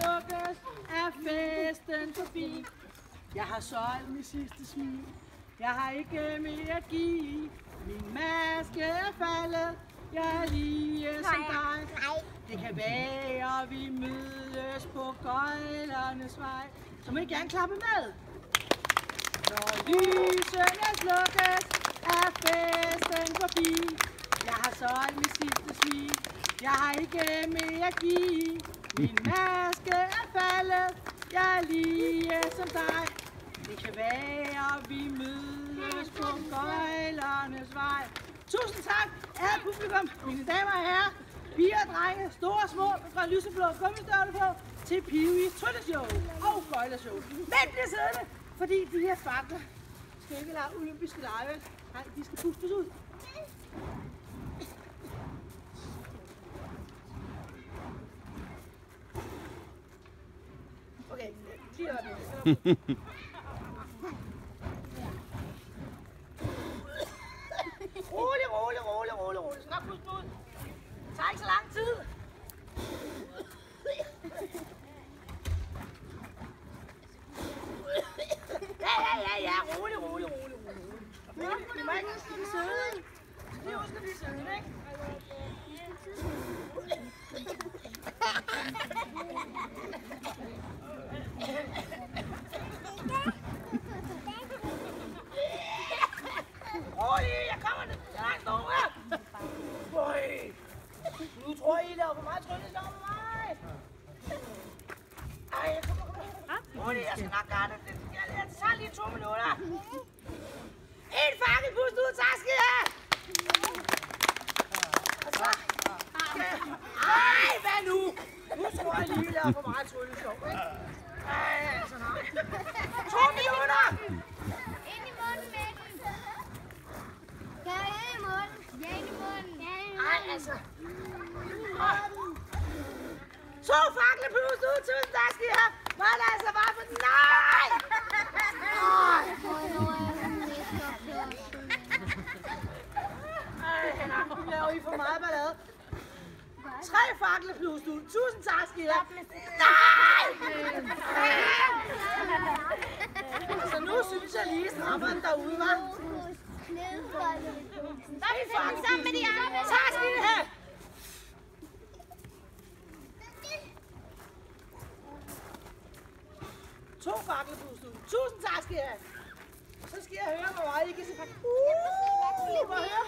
slukkes, er festen forbi. Jeg har solgt mit sidste smil. Jeg har ikke mere at give. Min maske er faldet. Jeg er lige som dig. Det kan være, vi mødes på Gøjlernes vej. Så må I gerne klappe med. Når lysene slukkes, er festen forbi. Jeg har solgt mit sidste smil. Jeg har ikke mere at give. Min maske er faldet. Jeg er lige som dig. Det kan være, vi mødes på Gøjlernes vej. Tusind tak, æret publikum, mine damer og herrer, piger og drenge, store og små, fra lyseblå gummistøvler på, til Pee-wees trylleshow og gøjlershow. Men bliver siddende, fordi de her fakler skal ikke lave olympiske lege. Nej, de skal pustes ud. Okay, lige op. Rolig. Så nok puste ud. Det tager ikke så lang tid. Ja. Rolig. Vi må ikke huske de søde. Vi husker de søde, ikke? Rolig, jeg kommer ned. Langt over. Nu tror I laver for meget trylles over mig. Ej, kom. Rolig, jeg skal nok gøre det. Jeg tager lige 2 minutter. En fakkelpust ud, tak skal I have. Ej, hvad nu? Nu tror jeg lige, laver for meget trylles over, ikke? Ej, altså nej. 2 minutter. Ind i munden med den. Ja, ind i munden. Ej, altså. 2 fakkelpust ud, tusind tak skal I have. Var det altså bare for... Nej! Ej, nu laver I for meget ballade. 3 fakkelpust ud, tusind tak skal I have. Nej! Så nu synes jeg lige, strafferen derude, hva'? Der er vi fucking sammen med de andre. Tak skal I have. To fakkelpust ud. Tusind tak skal I have. Så skal jeg høre, hvor meget I kan se faktisk. Må jeg høre?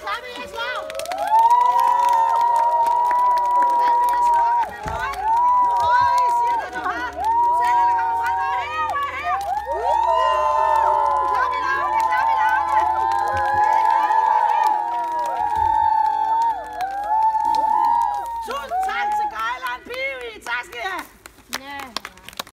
Klappe, jeg slår. Tusind tak til Gøjleren Pee-wee. Tak skal I have.